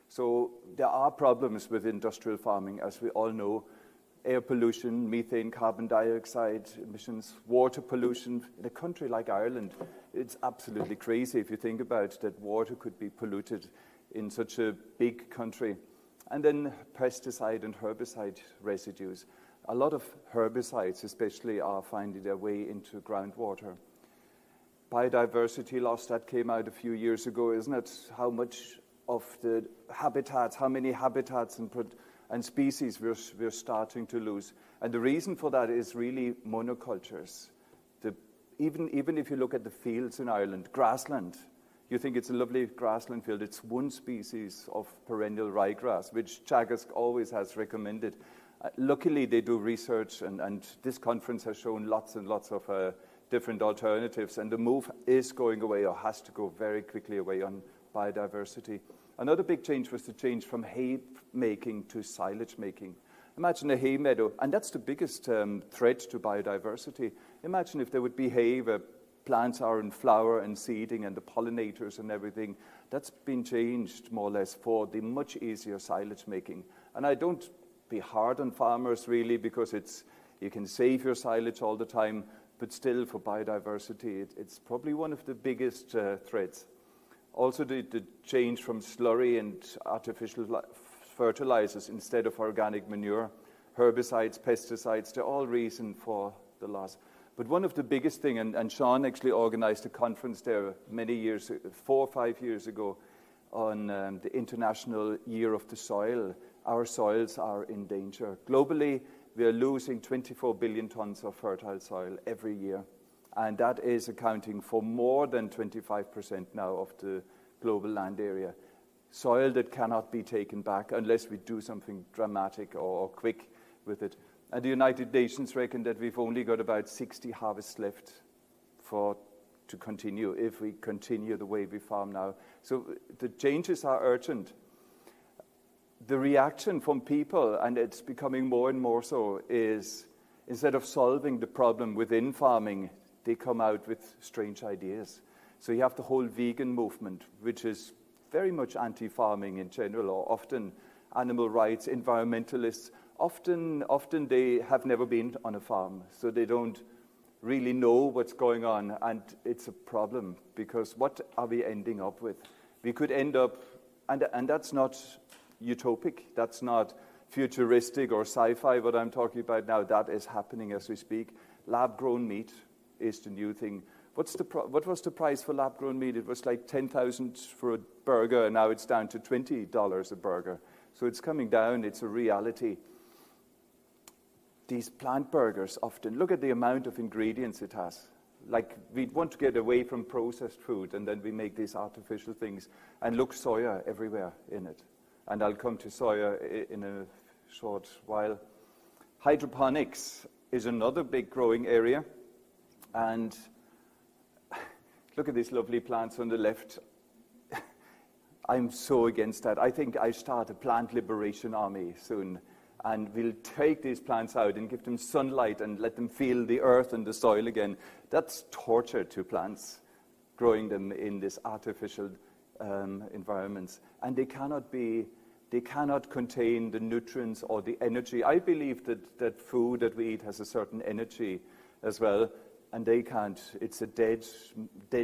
So there are problems with industrial farming, as we all know. Air pollution, methane, carbon dioxide emissions, water pollution. In a country like Ireland, it's absolutely crazy if you think about that water could be polluted in such a big country. And then pesticide and herbicide residues. A lot of herbicides especially are finding their way into groundwater. Biodiversity loss, that came out a few years ago, isn't it? How much of the habitats, how many habitats and species we're starting to lose. And the reason for that is really monocultures. Even if you look at the fields in Ireland, grassland, you think it's a lovely grassland field. It's one species of perennial ryegrass, which Teagasc always has recommended. Luckily, they do research, and this conference has shown lots and lots of different alternatives, and the move is going away, or has to go very quickly away on biodiversity. Another big change was the change from hay making to silage making. Imagine a hay meadow, and that's the biggest threat to biodiversity. Imagine if there would be hay where plants are in flower and seeding and the pollinators and everything. That's been changed more or less for the much easier silage making. And I don't be hard on farmers really, because you can save your silage all the time, but still for biodiversity, it's probably one of the biggest threats. Also the change from slurry and artificial fertilizers instead of organic manure, herbicides, pesticides, they're all reason for the loss. But one of the biggest thing, and Sean actually organized a conference there many years, 4 or 5 years ago, on the International Year of the Soil. Our soils are in danger. Globally, we are losing 24 billion tons of fertile soil every year. And that is accounting for more than 25% now of the global land area. Soil that cannot be taken back unless we do something dramatic or quick with it. And the United Nations reckon that we've only got about 60 harvests left to continue, if we continue the way we farm now. So the changes are urgent. The reaction from people, and it's becoming more and more so, is instead of solving the problem within farming, they come out with strange ideas. So you have the whole vegan movement, which is very much anti-farming in general, or often animal rights, environmentalists. Often they have never been on a farm, so they don't really know what's going on, and it's a problem, because what are we ending up with? We could end up, and that's not utopic, that's not futuristic or sci-fi, what I'm talking about now. That is happening as we speak. Lab-grown meat is the new thing. What was the price for lab-grown meat? It was like $10,000 for a burger, and now it's down to $20 a burger. So it's coming down, it's a reality. These plant burgers often, look at the amount of ingredients it has. Like, we want to get away from processed food, and then we make these artificial things. And look, soya everywhere in it. And I'll come to soya in a short while. Hydroponics is another big growing area. And look at these lovely plants on the left. I'm so against that. I think I start a plant liberation army soon. And we'll take these plants out and give them sunlight and let them feel the earth and the soil again. That's torture to plants, growing them in this artificial environments. And they cannot contain the nutrients or the energy. I believe that food that we eat has a certain energy as well, and they can't. It's a dead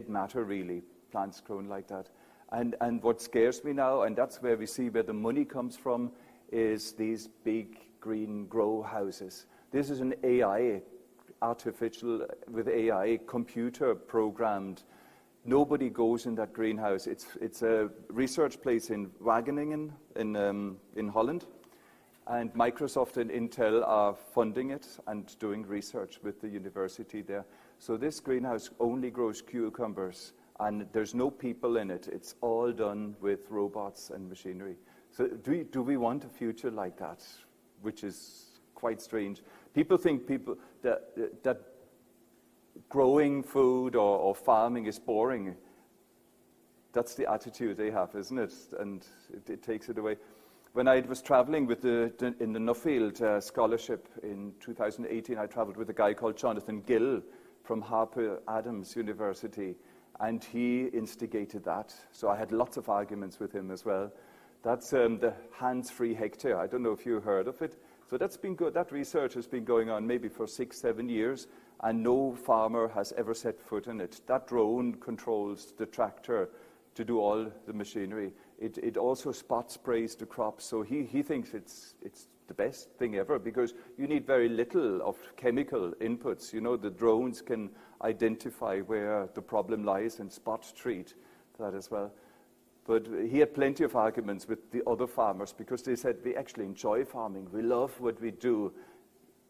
matter, really, plants grown like that. And what scares me now, and that's where we see where the money comes from, is these big green grow houses. This is an AI, with AI, computer programmed. Nobody goes in that greenhouse. It's a research place in Wageningen in Holland, and Microsoft and Intel are funding it and doing research with the university there. So this greenhouse only grows cucumbers, and there's no people in it. It's all done with robots and machinery. So do we want a future like that, which is quite strange? People think that growing food or farming is boring. That's the attitude they have, isn't it? And it takes it away. When I was traveling in the Nuffield scholarship in 2018, I traveled with a guy called Jonathan Gill from Harper Adams University, and he instigated that. So I had lots of arguments with him as well. That's the hands-free hectare. I don't know if you heard of it. So that's been good. That research has been going on maybe for 6-7 years, and no farmer has ever set foot in it. That drone controls the tractor to do all the machinery. It also spot sprays the crops, so he thinks it's the best thing ever, because you need very little of chemical inputs. You know, the drones can identify where the problem lies and spot treat that as well. But he had plenty of arguments with the other farmers, because they said, we actually enjoy farming, we love what we do.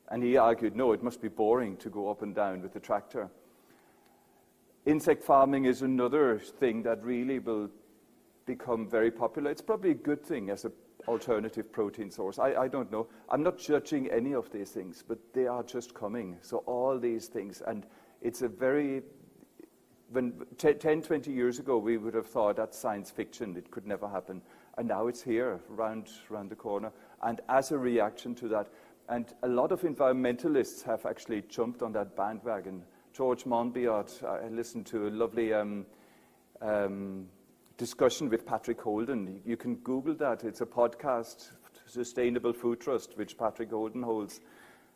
And he argued, no, it must be boring to go up and down with the tractor. Insect farming is another thing that really will become very popular. It's probably a good thing as an alternative protein source. I don't know. I'm not judging any of these things, but they are just coming. So all these things, and it's a very... When 10, 20 years ago, we would have thought that's science fiction. It could never happen. And now it's here, round the corner. And as a reaction to that, and a lot of environmentalists have actually jumped on that bandwagon. George Monbiot, I listened to a lovely discussion with Patrick Holden. You can Google that. It's a podcast, Sustainable Food Trust, which Patrick Holden holds.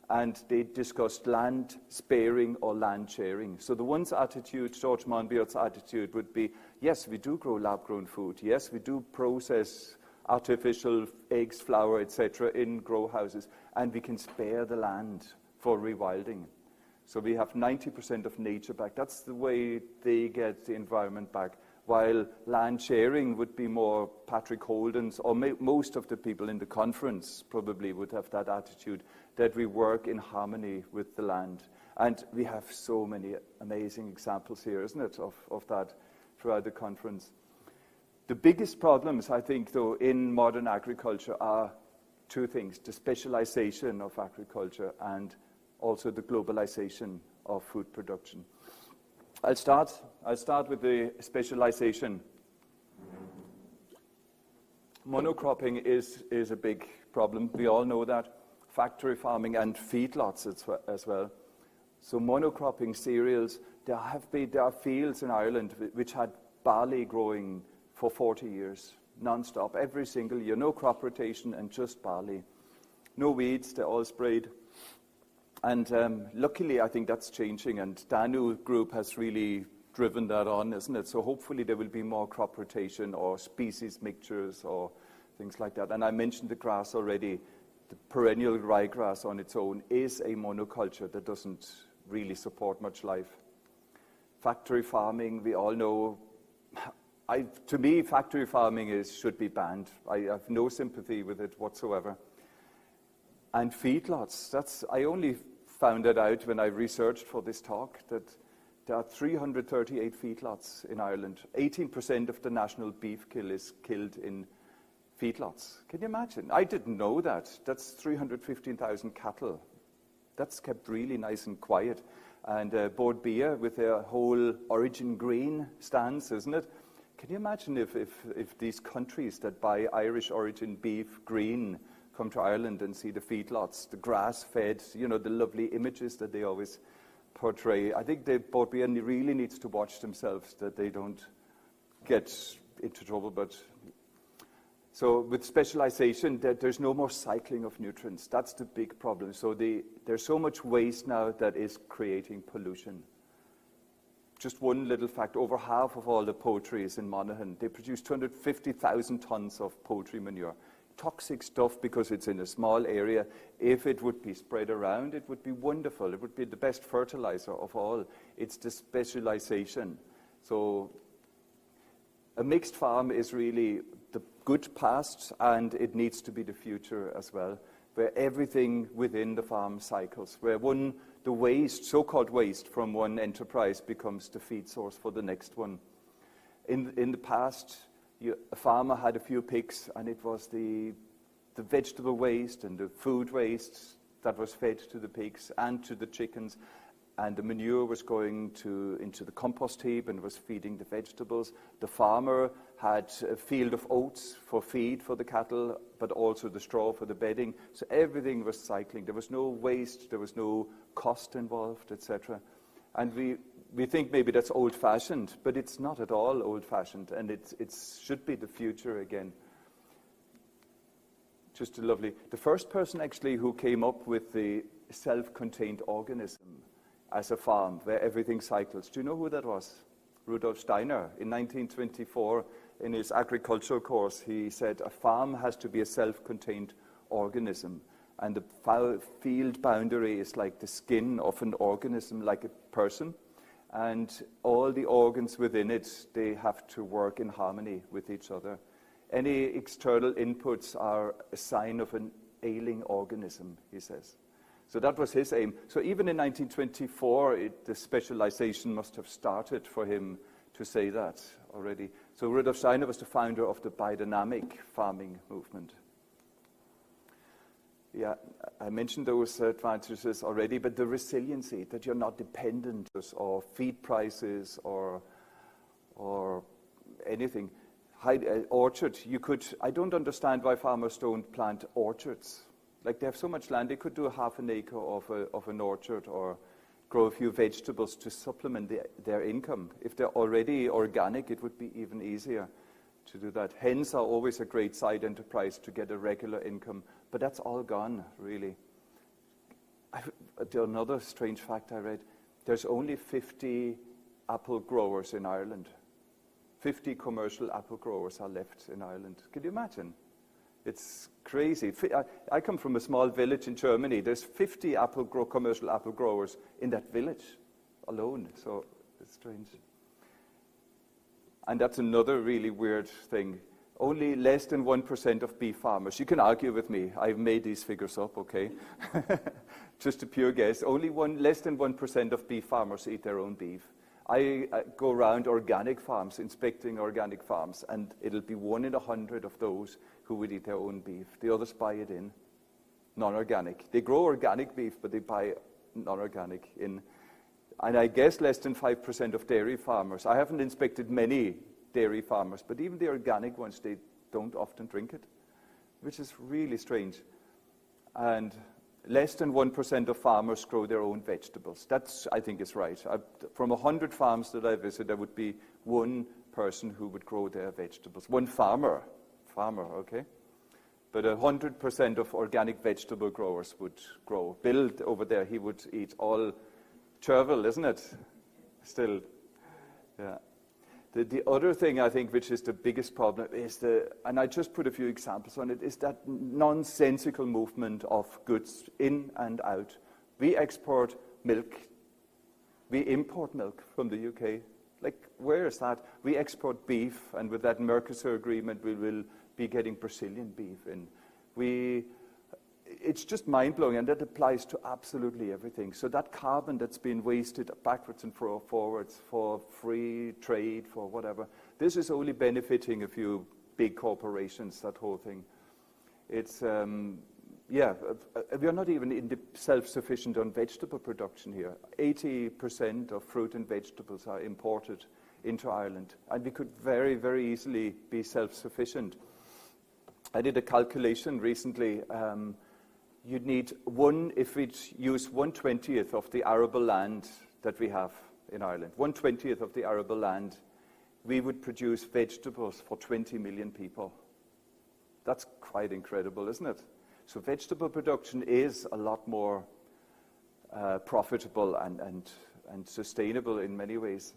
And they discussed land sparing or land sharing. So the one's attitude, George Monbiot's attitude, would be, yes, we do grow lab-grown food. Yes, we do process artificial eggs, flour, etc. in grow houses. And we can spare the land for rewilding. So we have 90% of nature back. That's the way they get the environment back. While land sharing would be more Patrick Holden's, or most of the people in the conference probably would have that attitude, that we work in harmony with the land. And we have so many amazing examples here, isn't it, of that throughout the conference. The biggest problems, I think, though, in modern agriculture are two things: the specialization of agriculture and also the globalization of food production. I'll start with the specialization. Monocropping is a big problem. We all know that. Factory farming and feedlots as well. So monocropping cereals, there are fields in Ireland which had barley growing for 40 years, non-stop, every single year. No crop rotation and just barley. No weeds, they're all sprayed. And luckily, I think that's changing, and Danu Group has really driven that on, isn't it? So hopefully there will be more crop rotation or species mixtures or things like that. And I mentioned the grass already. The perennial ryegrass on its own is a monoculture that doesn't really support much life. Factory farming, we all know, to me, factory farming should be banned. I have no sympathy with it whatsoever. And feedlots, I only found that out when I researched for this talk, that there are 338 feedlots in Ireland. 18% of the national beef kill is killed in feedlots. Can you imagine? I didn't know that. That's 315,000 cattle. That's kept really nice and quiet. And Bord Bia with their whole origin green stance, isn't it? Can you imagine if these countries that buy Irish origin beef green come to Ireland and see the feedlots, the grass-fed, the lovely images that they always portray? I think Bord Bia really needs to watch themselves that they don't get into trouble. So with specialization, there's no more cycling of nutrients. That's the big problem. So there's so much waste now that is creating pollution. Just one little fact, over half of all the poultry is in Monaghan. They produce 250,000 tons of poultry manure. Toxic stuff because it's in a small area. If it would be spread around, it would be wonderful. It would be the best fertilizer of all. It's the specialization. So a mixed farm is really the good past, and it needs to be the future as well, where everything within the farm cycles, where the waste, so-called waste from one enterprise becomes the feed source for the next one. In the past, a farmer had a few pigs, and it was the vegetable waste and the food waste that was fed to the pigs and to the chickens, and the manure was going into the compost heap and was feeding the vegetables. The farmer had a field of oats for feed for the cattle, but also the straw for the bedding. So everything was cycling. There was no waste, there was no cost involved, etc. And we think maybe that's old-fashioned, but it's not at all old-fashioned, and it should be the future again. just lovely. The first person actually who came up with the self-contained organism as a farm where everything cycles. Do you know who that was? Rudolf Steiner. In 1924, in his agricultural course, he said a farm has to be a self-contained organism. And the field boundary is like the skin of an organism, like a person. And all the organs within it, they have to work in harmony with each other. Any external inputs are a sign of an ailing organism, he says. So that was his aim. So even in 1924, the specialization must have started for him to say that already. So Rudolf Steiner was the founder of the biodynamic farming movement. Yeah, I mentioned those advantages already, but the resiliency, that you're not dependent on feed prices or anything. Orchard, I don't understand why farmers don't plant orchards. Like, they have so much land, they could do a half an acre of an orchard or grow a few vegetables to supplement their income. If they're already organic, it would be even easier to do that. Hens are always a great side enterprise to get a regular income, but that's all gone, really. Another strange fact I read, there's only 50 apple growers in Ireland. 50 commercial apple growers are left in Ireland. Can you imagine? It's crazy. I come from a small village in Germany. There's 50 commercial apple growers in that village alone. So it's strange. And that's another really weird thing. Only less than 1% of beef farmers. You can argue with me. I've made these figures up, okay? Just a pure guess. Only less than 1% of beef farmers eat their own beef. I go around organic farms, inspecting organic farms, and it'll be 1 in 100 of those who would eat their own beef. The others buy it in, non-organic. They grow organic beef, but they buy non-organic in. And I guess less than 5% of dairy farmers. I haven't inspected many dairy farmers, but even the organic ones, they don't often drink it, which is really strange. And less than 1% of farmers grow their own vegetables. That's, I think, is right. From 100 farms that I visit, there would be one person who would grow their vegetables. One farmer, okay? But 100% of organic vegetable growers would grow. Bill over there, he would eat all chervil, isn't it? Still, yeah. The other thing, I think, which is the biggest problem, is and I just put a few examples on it, is that nonsensical movement of goods in and out. We export milk. We import milk from the UK. Like, where is that? We export beef, and with that Mercosur agreement, we will be getting Brazilian beef in. It's just mind-blowing, and that applies to absolutely everything. So that carbon that's been wasted backwards and forwards for free trade, for whatever, this is only benefiting a few big corporations, that whole thing. It's, we're not even self-sufficient on vegetable production here. 80% of fruit and vegetables are imported into Ireland, and we could very, very easily be self-sufficient. I did a calculation recently. You'd need if we use 1/20th of the arable land that we have in Ireland, 1/20th of the arable land, we would produce vegetables for 20 million people. That's quite incredible, isn't it? So vegetable production is a lot more profitable and sustainable in many ways.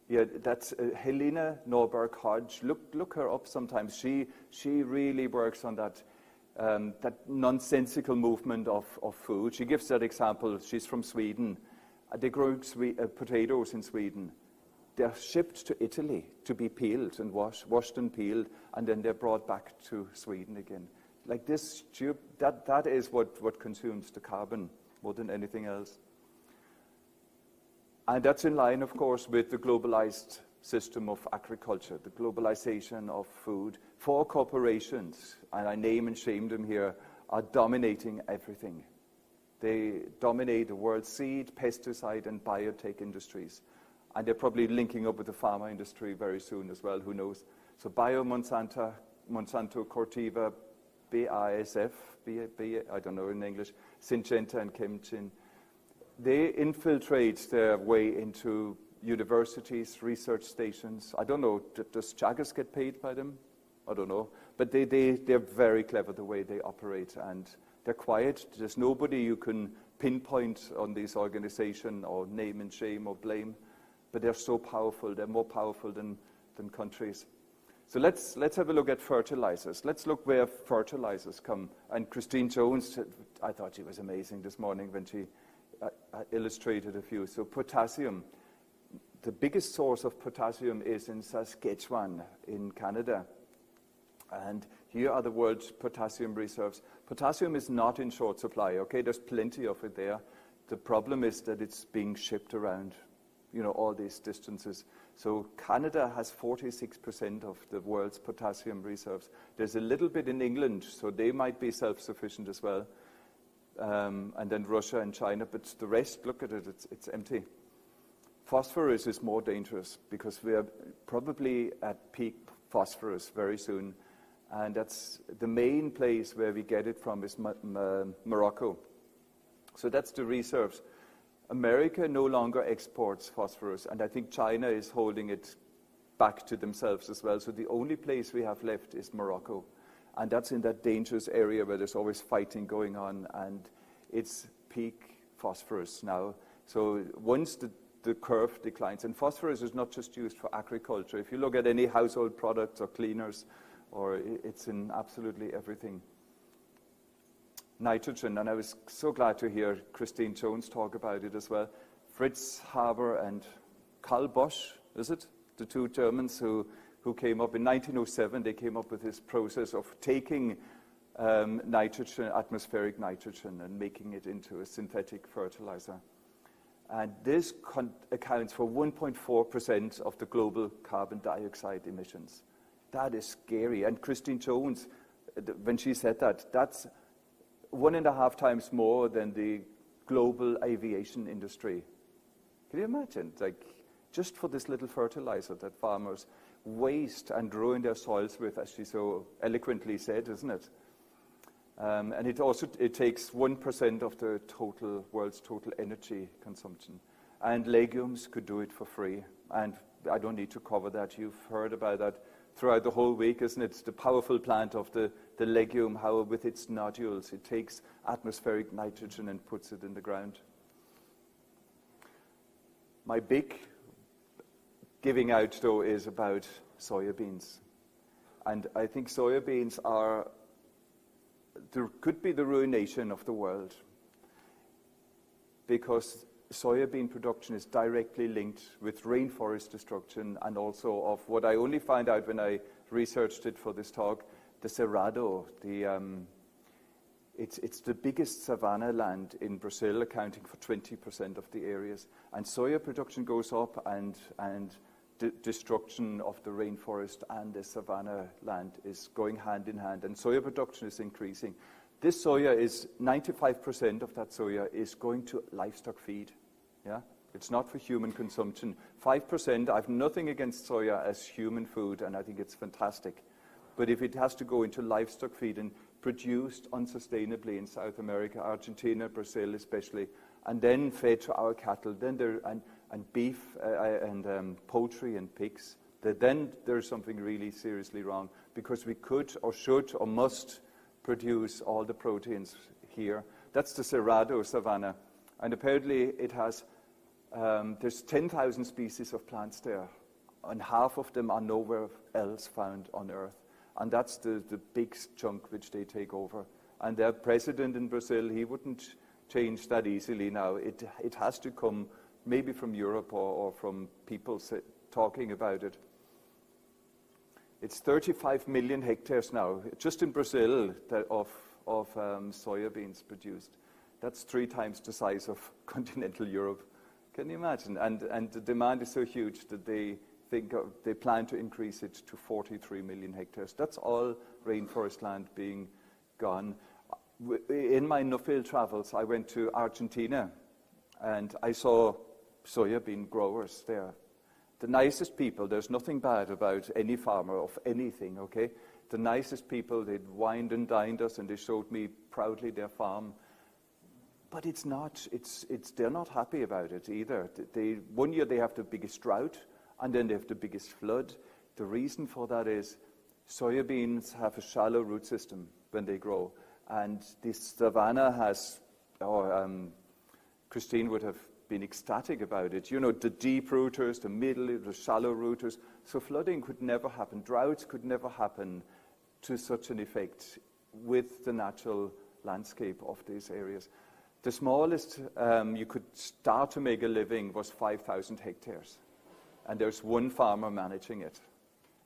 Yeah, that's Helena Norberg-Hodge. Look her up sometimes. She really works on that nonsensical movement of food. She gives that example. She's from Sweden. They grow potatoes in Sweden. They're shipped to Italy to be peeled and washed and peeled, and then they're brought back to Sweden again. Like this, that is what consumes the carbon more than anything else. And that's in line, of course, with the globalized system of agriculture, the globalization of food. 4 corporations, and I name and shame them here, are dominating everything. They dominate the world's seed, pesticide, and biotech industries. And they're probably linking up with the pharma industry very soon as well, who knows. So Monsanto, Corteva, BASF, I don't know in English, Syngenta and Chemchin, they infiltrate their way into universities, research stations. I don't know, does Jaggers get paid by them? I don't know. But they're very clever the way they operate, and they're quiet. There's nobody you can pinpoint on this organization or name and shame or blame, but they're so powerful. They're more powerful than countries. So let's have a look at fertilizers. Let's look where fertilizers come. And Christine Jones, I thought she was amazing this morning when she illustrated a few. So potassium. The biggest source of potassium is in Saskatchewan in Canada. And here are the world's potassium reserves. Potassium is not in short supply, okay? There's plenty of it there. The problem is that it's being shipped around, all these distances. So Canada has 46% of the world's potassium reserves. There's a little bit in England, so they might be self-sufficient as well. And then Russia and China, but the rest, look at it, it's empty. Phosphorus is more dangerous because we are probably at peak phosphorus very soon. And that's the main place where we get it from is Morocco. So that's the reserves. America no longer exports phosphorus, and I think China is holding it back to themselves as well. So the only place we have left is Morocco. And that's in that dangerous area where there's always fighting going on, and it's peak phosphorus now. So once the curve declines, and phosphorus is not just used for agriculture. If you look at any household products or cleaners, or it's in absolutely everything. Nitrogen, and I was so glad to hear Christine Jones talk about it as well. Fritz Haber and Karl Bosch, is it? The two Germans who came up in 1907, they came up with this process of taking nitrogen, atmospheric nitrogen, and making it into a synthetic fertilizer. And this accounts for 1.4% of the global carbon dioxide emissions. That is scary. And Christine Jones, when she said that, that's 1.5 times more than the global aviation industry. Can you imagine? Like, just for this little fertilizer that farmers waste and ruin their soils with, as she so eloquently said, isn't it? And it takes 1% of the world's total energy consumption. And legumes could do it for free. And I don't need to cover that. You've heard about that throughout the whole week, isn't it? The powerful plant of the legume, how with its nodules it takes atmospheric nitrogen and puts it in the ground. My big giving out, though, is about soybeans. And I think soybeans could be the ruination of the world, because soybean production is directly linked with rainforest destruction, and also of what I only found out when I researched it for this talk, the Cerrado. It's the biggest savanna land in Brazil, accounting for 20% of the areas. And soya production goes up, and destruction of the rainforest and the savanna land is going hand in hand. And soya production is increasing. This soya is 95% of that soya is going to livestock feed. Yeah, it's not for human consumption. 5%. I have nothing against soya as human food, and I think it's fantastic. But if it has to go into livestock feed and produced unsustainably in South America, Argentina, Brazil especially, and then fed to our cattle, then and beef and poultry and pigs, then there's something really seriously wrong, because we could or should or must produce all the proteins here. That's the Cerrado savanna, and apparently it has there's 10,000 species of plants there, and half of them are nowhere else found on Earth. And that's the big chunk which they take over. And their president in Brazil, he wouldn't change that easily now. It has to come maybe from Europe or from people talking about it. It's 35 million hectares now, just in Brazil, of soybeans produced. That's 3 times the size of continental Europe. Can you imagine? And the demand is so huge that they plan to increase it to 43 million hectares. That's all rainforest land being gone. In my no-field travels, I went to Argentina, and I saw soybean growers there. The nicest people. There's nothing bad about any farmer of anything, okay? The nicest people, they'd wined and dined us, and they showed me proudly their farm. But they're not happy about it either. One year they have the biggest drought, and then they have the biggest flood. The reason for that is Soybeans have a shallow root system when they grow, and the savanna has, Christine would have been ecstatic about it. You know, the deep rooters, the middle, the shallow rooters. So flooding could never happen. Droughts could never happen to such an effect with the natural landscape of these areas. The smallest you could start to make a living was 5,000 hectares. And there's one farmer managing it.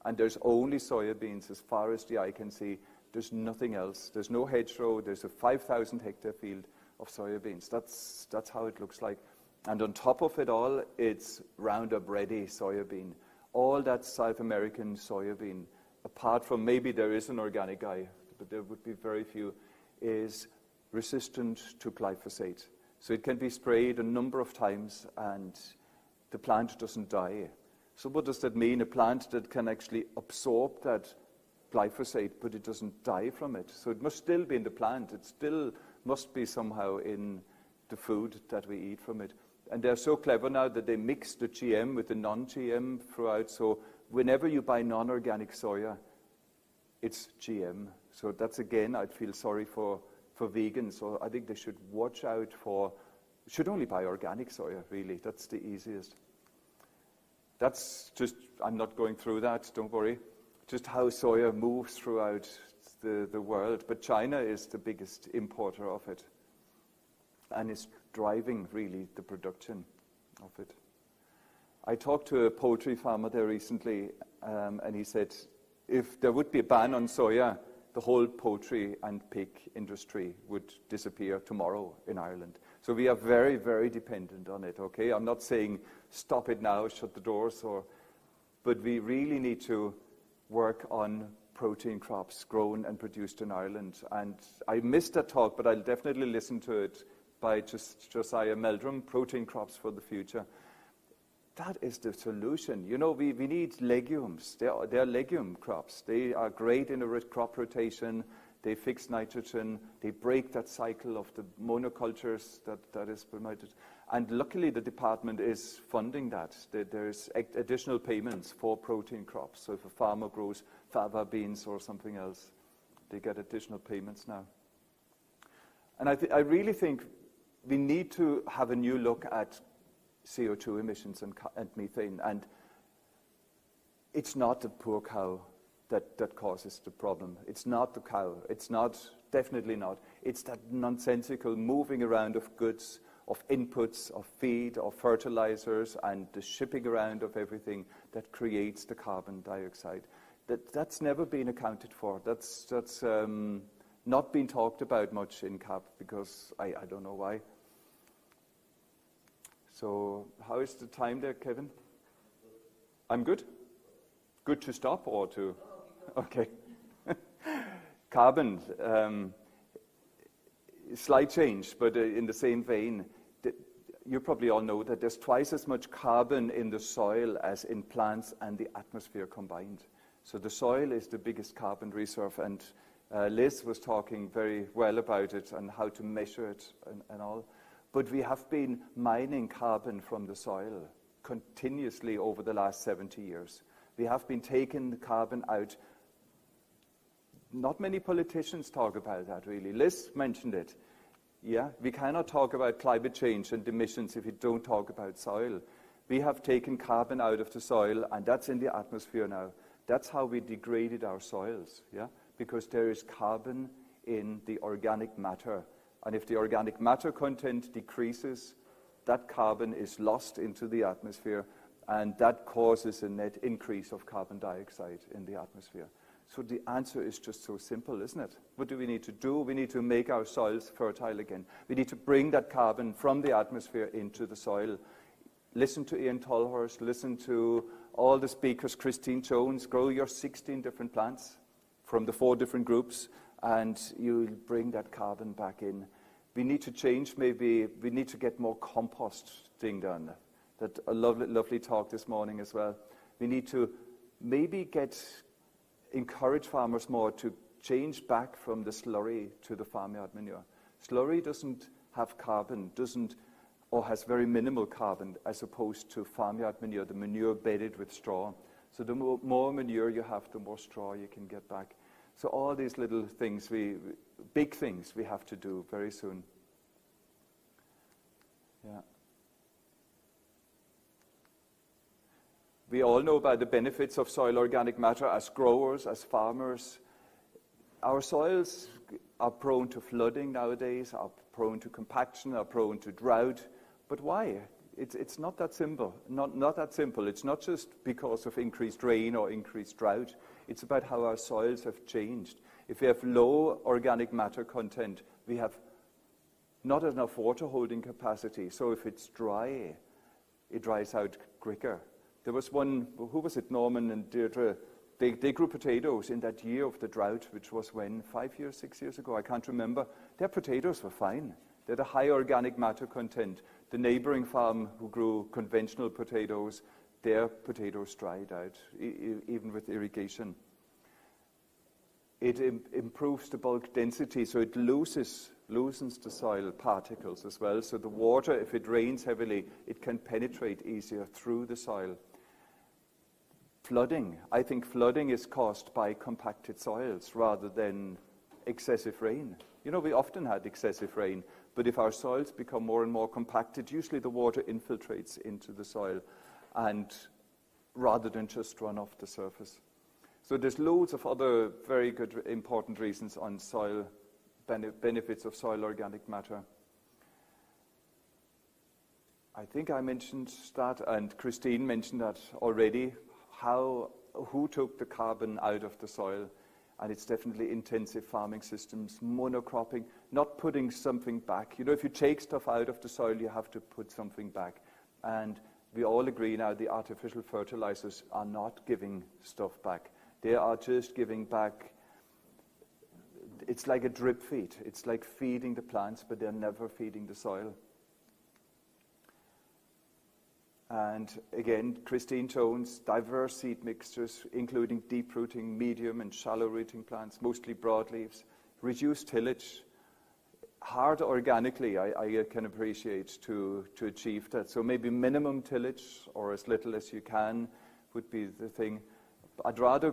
And there's only soybeans as far as the eye can see. There's nothing else. There's no hedgerow. There's a 5,000 hectare field of soybeans. That's how it looks like. And on top of it all, it's Roundup Ready soybean. All that South American soybean, apart from maybe there is an organic guy, but there would be very few, is resistant to glyphosate. So it can be sprayed a number of times and the plant doesn't die. So what does that mean? A plant that can actually absorb that glyphosate, but it doesn't die from it. So it must still be in the plant. It still must be somehow in the food that we eat from it. And they're so clever now that they mix the GM with the non-GM throughout. So whenever you buy non-organic soya, it's GM. So that's, again, I'd feel sorry for vegans. So I think they should watch out for, should only buy organic soya, really. That's the easiest. That's just, I'm not going through that, don't worry. Just how soya moves throughout the world. But China is the biggest importer of it. And it's driving, really, the production of it. I talked to a poultry farmer there recently, and he said, if there would be a ban on soya, the whole poultry and pig industry would disappear tomorrow in Ireland. So we are very, very dependent on it, okay? I'm not saying stop it now, shut the doors, but we really need to work on protein crops grown and produced in Ireland. And I missed that talk, but I'll definitely listen to it by Josiah Meldrum, Protein Crops for the Future. That is the solution. You know, we need legumes. They're legume crops. They are great in a crop rotation. They fix nitrogen. They break that cycle of the monocultures that is promoted. And luckily, the department is funding that. There's additional payments for protein crops. So if a farmer grows fava beans or something else, they get additional payments now. And I really think we need to have a new look at CO2 emissions and methane. And it's not the poor cow that causes the problem. It's not the cow. It's not, definitely not. It's that nonsensical moving around of goods, of inputs, of feed, of fertilizers, and the shipping around of everything that creates the carbon dioxide. That's never been accounted for. That's not been talked about much in CAP because I don't know why. So how is the time there, Kevin? I'm good? Good to stop or to? Okay. Carbon, slight change, but in the same vein. You probably all know that there's twice as much carbon in the soil as in plants and the atmosphere combined. So the soil is the biggest carbon reserve, and Liz was talking very well about it and how to measure it and all. But we have been mining carbon from the soil continuously over the last 70 years. We have been taking the carbon out. Not many politicians talk about that, really. Liz mentioned it. Yeah, we cannot talk about climate change and emissions if we don't talk about soil. We have taken carbon out of the soil, and that's in the atmosphere now. That's how we degraded our soils, yeah? Because there is carbon in the organic matter. And if the organic matter content decreases, that carbon is lost into the atmosphere, and that causes a net increase of carbon dioxide in the atmosphere. So the answer is just so simple, isn't it? What do we need to do? We need to make our soils fertile again. We need to bring that carbon from the atmosphere into the soil. Listen to Ian Tolhurst, listen to all the speakers, Christine Jones, grow your 16 different plants from the 4 different groups, and you'll bring that carbon back in. We need to change, maybe, we need to get more composting done. That a lovely talk this morning as well. We need to maybe encourage farmers more to change back from the slurry to the farmyard manure. Slurry doesn't have carbon, or has very minimal carbon, as opposed to farmyard manure, the manure bedded with straw. So the more manure you have, the more straw you can get back. So all these little things, big things we have to do very soon. Yeah. We all know about the benefits of soil organic matter as growers, as farmers. Our soils are prone to flooding nowadays, are prone to compaction, are prone to drought. But why? It's not that simple. Not that simple. It's not just because of increased rain or increased drought. It's about how our soils have changed. If we have low organic matter content, we have not enough water holding capacity. So if it's dry, it dries out quicker. There was one, who was it, Norman and Deirdre? They grew potatoes in that year of the drought, which was when, 5 years, 6 years ago, I can't remember. Their potatoes were fine. They had a high organic matter content. The neighboring farm who grew conventional potatoes, their potatoes dried out, even with irrigation. It improves the bulk density, so it loosens the soil particles as well. So the water, if it rains heavily, it can penetrate easier through the soil. Flooding. I think flooding is caused by compacted soils rather than excessive rain. You know, we often had excessive rain, but if our soils become more and more compacted, usually the water infiltrates into the soil, and rather than just run off the surface. So there's loads of other very good, important reasons on soil benefits of soil organic matter. I think I mentioned that, and Christine mentioned that already, who took the carbon out of the soil. And it's definitely intensive farming systems, monocropping, not putting something back. You know, if you take stuff out of the soil, you have to put something back. And we all agree now the artificial fertilizers are not giving stuff back. They are just giving back, it's like a drip feed. It's like feeding the plants, but they're never feeding the soil. And again, Christine Jones, diverse seed mixtures, including deep-rooting, medium and shallow-rooting plants, mostly broadleaves, reduced tillage, hard organically, I can appreciate to achieve that. So maybe minimum tillage or as little as you can would be the thing. I'd rather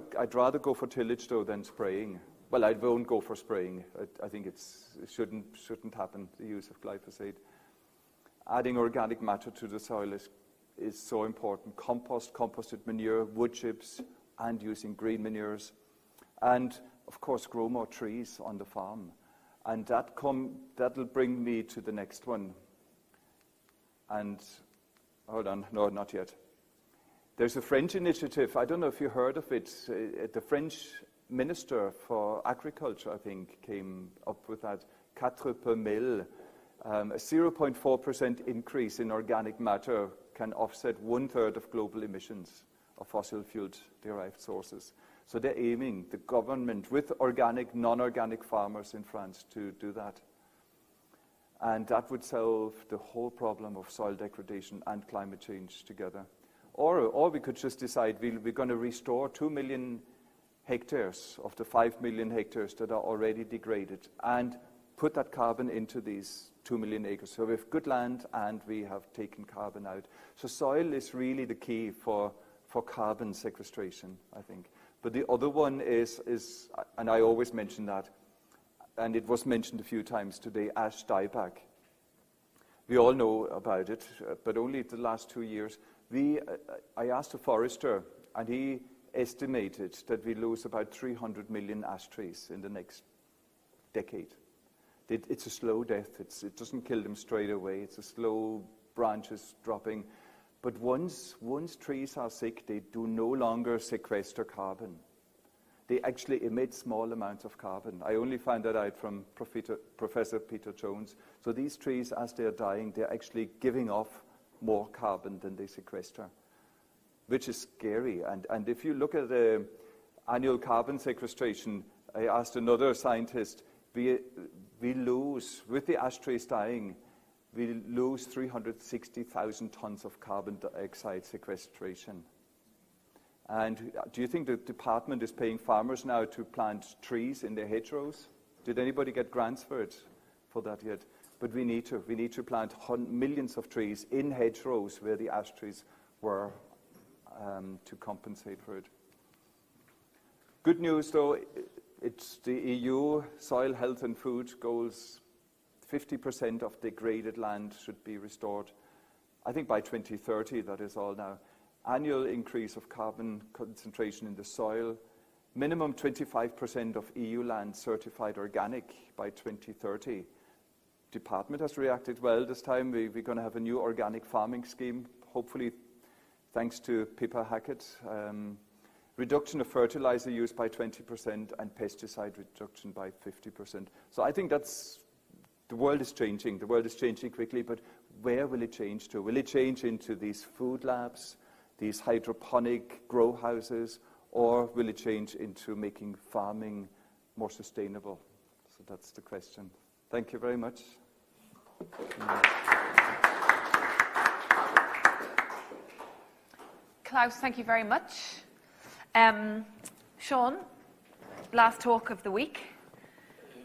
go for tillage though than spraying. Well, I won't go for spraying. I think it shouldn't happen, the use of glyphosate. Adding organic matter to the soil is so important. Composted manure, wood chips, and using green manures. And, of course, grow more trees on the farm. And that'll bring me to the next one. And, hold on, no, not yet. There's a French initiative, I don't know if you heard of it. The French Minister for Agriculture, I think, came up with that, 4 per mille. A 0.4% increase in organic matter can offset 1/3 of global emissions of fossil fuel-derived sources. So they're aiming, the government, with organic, non-organic farmers in France to do that. And that would solve the whole problem of soil degradation and climate change together. Or we could just decide we're going to restore 2 million hectares of the 5 million hectares that are already degraded and put that carbon into these 2 million acres. So we have good land and we have taken carbon out. So soil is really the key for carbon sequestration, I think. But the other one is, and I always mention that, and it was mentioned a few times today, ash dieback. We all know about it, but only the last 2 years. I asked a forester, and he estimated that we lose about 300 million ash trees in the next decade. It's a slow death. It doesn't kill them straight away. It's a slow branches dropping. But once trees are sick, they do no longer sequester carbon. They actually emit small amounts of carbon. I only found that out from Professor Peter Jones. So these trees, as they're dying, they're actually giving off more carbon than they sequester, which is scary. And if you look at the annual carbon sequestration, I asked another scientist, we lose, with the ash trees dying, we lose 360,000 tons of carbon dioxide sequestration. And do you think the department is paying farmers now to plant trees in their hedgerows? Did anybody get grants for that yet? But we need to plant millions of trees in hedgerows where the ash trees were. to compensate for it. Good news, though, it's the EU soil health and food goals. 50% of degraded land should be restored. I think by 2030, that is all now. Annual increase of carbon concentration in the soil. Minimum 25% of EU land certified organic by 2030. Department has reacted well this time. We're going to have a new organic farming scheme, hopefully thanks to Pippa Hackett. Reduction of fertilizer use by 20% and pesticide reduction by 50%. So I think the world is changing. The world is changing quickly, but where will it change to? Will it change into these food labs, these hydroponic grow houses, or will it change into making farming more sustainable? So that's the question. Thank you very much. Klaus, thank you very much. Sean, last talk of the week.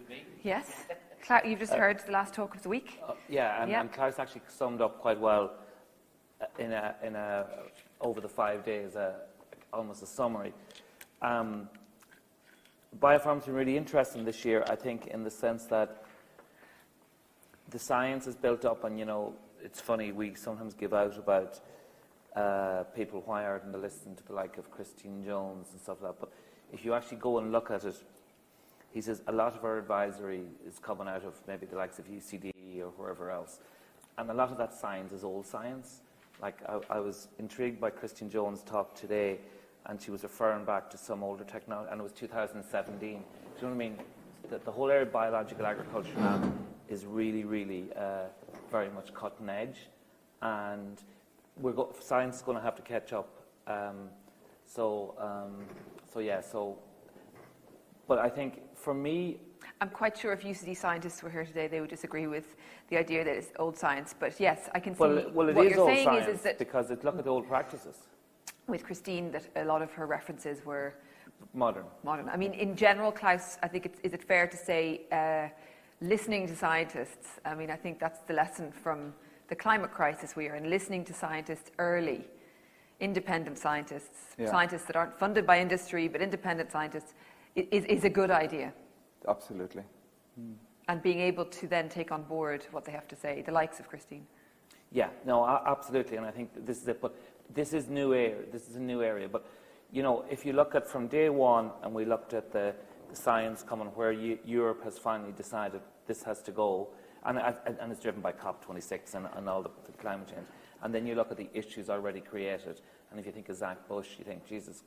Me? Yes. Klaus, you've just heard the last talk of the week. And Klaus actually summed up quite well in a over the 5 days, almost a summary. BioFarm's been really interesting this year, I think, in the sense that the science is built up, and it's funny, we sometimes give out about people why aren't they listening to the like of Christine Jones and stuff like that. But if you actually go and look at it, he says a lot of our advisory is coming out of maybe the likes of UCD or wherever else. And a lot of that science is old science. Like I was intrigued by Christine Jones' talk today, and she was referring back to some older technology, and it was 2017. Do you know what I mean? The whole area of biological agriculture now is really, really very much cutting edge, and science is going to have to catch up. But I think for me, I'm quite sure if UCD scientists were here today, they would disagree with the idea that it's old science. But yes, I can see well, what it is you're old saying science is that because look at the old practices. With Christine, that a lot of her references were modern. I mean, in general, Klaus, I think is it fair to say listening to scientists? I mean, I think that's the lesson from the climate crisis we are in, listening to scientists early, independent scientists, scientists that aren't funded by industry, but independent scientists, is a good idea. Absolutely. And being able to then take on board what they have to say, the likes of Christine. Yeah, no, absolutely, and I think this is it. But this is new area. This is a new area. But if you look at from day one, and we looked at the science coming where Europe has finally decided this has to go, and it's driven by COP26 and all the climate change. And then you look at the issues already created, and if you think of Zach Bush, you think, Jesus,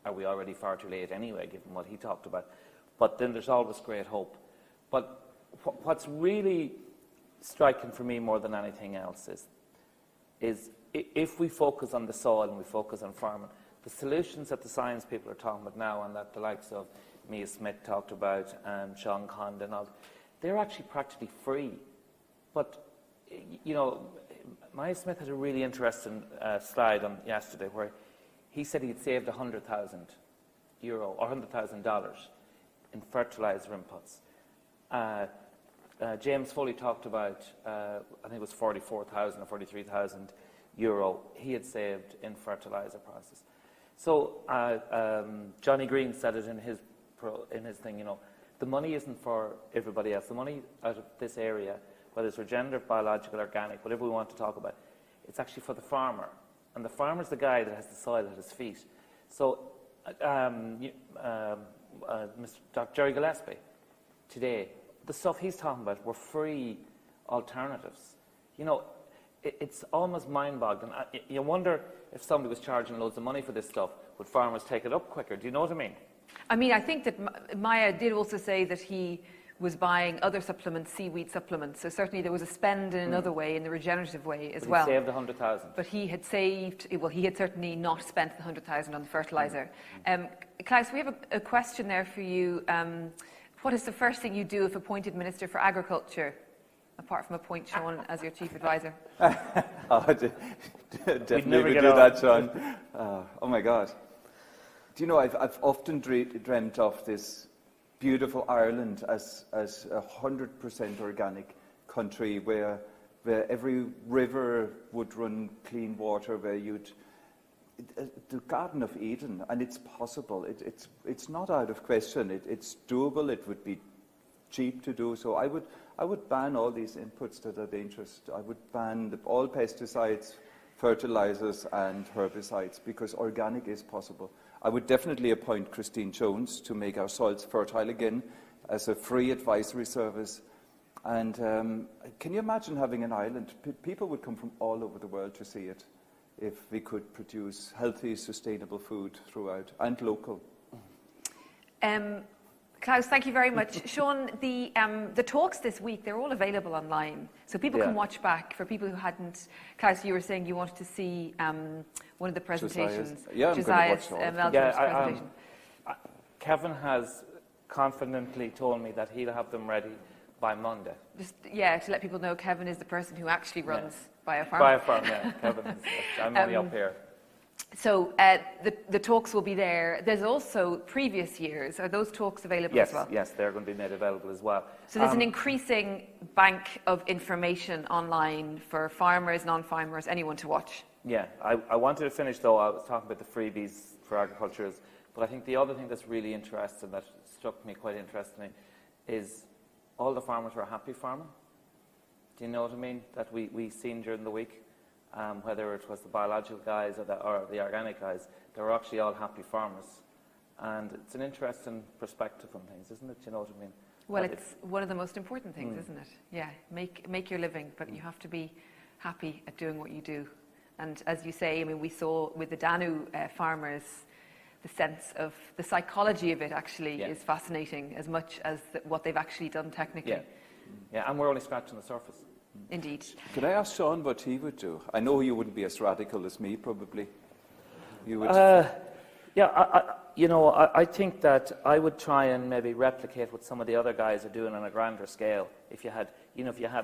are we already far too late anyway, given what he talked about? But then there's always great hope. But what's really striking for me more than anything else is if we focus on the soil and we focus on farming, the solutions that the science people are talking about now, and that the likes of Mia Smith talked about, and Sean Condon, and all, they're actually practically free. But, Mia Smith had a really interesting slide on yesterday where he said he'd saved €100,000 or $100,000 in fertilizer inputs. James Foley talked about, I think it was 44,000 or 43,000 euro he had saved in fertilizer process. So Johnny Green said it in his thing. The money isn't for everybody else. The money out of this area, whether it's regenerative, biological, organic, whatever we want to talk about, it's actually for the farmer. And the farmer's the guy that has the soil at his feet. So Dr. Jerry Gillespie, today, the stuff he's talking about were free alternatives. It's almost mind-boggling. You wonder if somebody was charging loads of money for this stuff, would farmers take it up quicker? Do you know what I mean? I mean, I think that Maya did also say that he was buying other supplements, seaweed supplements. So certainly there was a spend in another way, in the regenerative way as well. He saved 100,000. But he had he had certainly not spent the 100,000 on the fertilizer. Klaus, we have a question there for you. What is the first thing you do if appointed Minister for Agriculture, apart from appoint Sean as your chief advisor? Definitely would do that, Sean. Oh my God. Do you know, I've often dreamt of this beautiful Ireland as 100% organic country where every river would run clean water, where you'd the Garden of Eden, and it's possible. It's not out of question. It's doable. It would be cheap to do so. I would ban all these inputs that are dangerous. I would ban all pesticides, fertilizers, and herbicides, because organic is possible. I would definitely appoint Christine Jones to make our soils fertile again as a free advisory service. And can you imagine having an island? People would come from all over the world to see it if we could produce healthy, sustainable food throughout, and local. Klaus, thank you very much. Sean, the talks this week, they're all available online, so people can watch back. For people who hadn't, Klaus, you were saying you wanted to see one of the presentations. Josiah's presentation. Kevin has confidently told me that he'll have them ready by Monday. Just, to let people know, Kevin is the person who actually runs BioFarm. BioFarm, yeah. Kevin is, I'm only up here. So the talks will be there. There's also previous years. Are those talks available as well? Yes, they're going to be made available as well. So there's an increasing bank of information online for farmers, non-farmers, anyone to watch. Yeah, I wanted to finish though. I was talking about the freebies for agriculture, but I think the other thing that's really interesting, that struck me quite interestingly, is all the farmers were happy farming. Do you know what I mean? That we seen during the week. Whether it was the biological guys or the organic guys, they were actually all happy farmers. And it's an interesting perspective on things, isn't it? You know what I mean? Well, it's one of the most important things, isn't it? Yeah, make your living, but you have to be happy at doing what you do. And as you say, I mean, we saw with the Danu farmers, the sense of the psychology of it actually is fascinating as much as what they've actually done technically. Yeah, and we're only scratching the surface. Indeed. Could I ask Sean what he would do? I know you wouldn't be as radical as me, probably. You would. I think that I would try and maybe replicate what some of the other guys are doing on a grander scale. If you had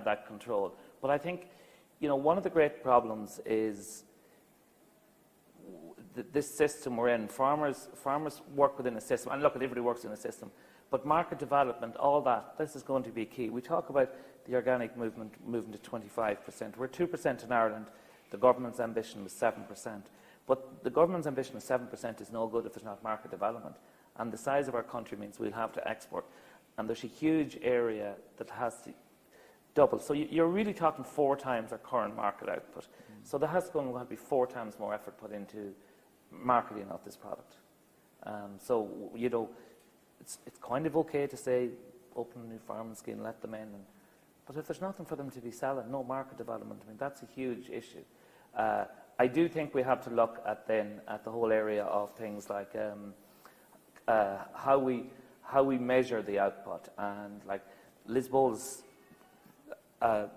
that control. But I think, one of the great problems is this system we're in. Farmers work within a system, and look, everybody works in a system. But market development, all that, this is going to be key. We talk about the organic movement moving to 25%. We're 2% in Ireland. The government's ambition was 7%. But the government's ambition of 7% is no good if there's not market development. And the size of our country means we'll have to export. And there's a huge area that has to double. So you're really talking 4 times our current market output. So there has to be 4 times more effort put into marketing of this product. It's kind of okay to say, open a new farming scheme, let them in. But if there's nothing for them to be selling, no market development, I mean, that's a huge issue. I do think we have to look at the whole area of things like how we measure the output. And like Liz Bowles'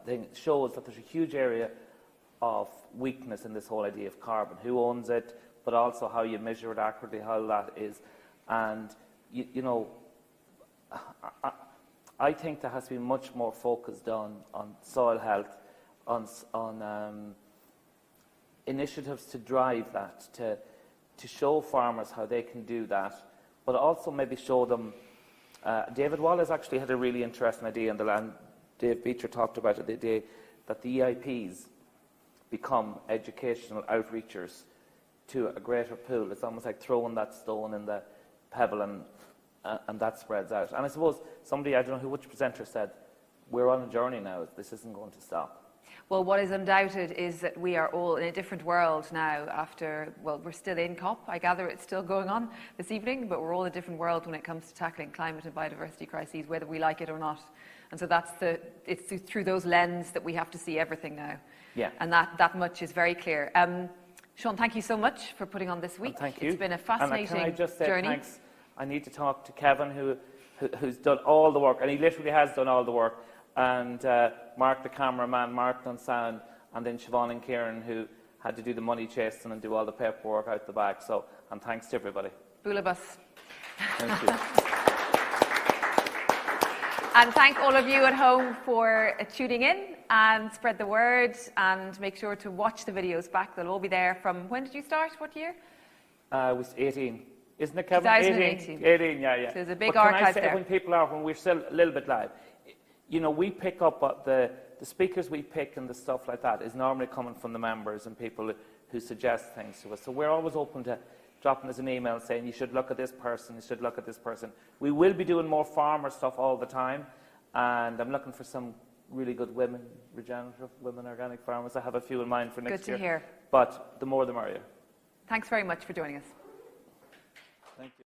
thing shows that there's a huge area of weakness in this whole idea of carbon. Who owns it, but also how you measure it accurately, how that is. And I think there has to be much more focus done on soil health, on initiatives to drive that, to show farmers how they can do that, but also maybe show them. David Wallace actually had a really interesting idea in the land. Dave Beecher talked about it the day that the EIPs become educational outreachers to a greater pool. It's almost like throwing that stone in the pebble and that spreads out. And I suppose somebody, I don't know which presenter said, we're on a journey now. This isn't going to stop. Well, what is undoubted is that we are all in a different world now after, well, we're still in COP. I gather it's still going on this evening, but we're all in a different world when it comes to tackling climate and biodiversity crises, whether we like it or not. And so it's through those lenses that we have to see everything now. Yeah. And that much is very clear. Sean, thank you so much for putting on this week. Thank you. It's been a fascinating journey. And can I just say thanks? I need to talk to Kevin, who's done all the work, and he literally has done all the work, and Mark, the cameraman, Mark on sound, and then Siobhan and Kieran, who had to do the money chasing and do all the paperwork out the back. So, and thanks to everybody. Bulabus. Thank you. And thank all of you at home for tuning in, and spread the word, and make sure to watch the videos back. They'll all be there from, when did you start? What year? It was 18. Isn't it, Kevin? 2018. 18, yeah. So there's a big but archive can I say, there. when we're still a little bit live, we pick up the speakers we pick and the stuff like that is normally coming from the members and people who suggest things to us. So we're always open to dropping us an email saying, you should look at this person, you should look at this person. We will be doing more farmer stuff all the time, and I'm looking for some really good women, regenerative women, organic farmers. I have a few in mind for next year. Good to hear. But the more the merrier. Thanks very much for joining us. Thank you.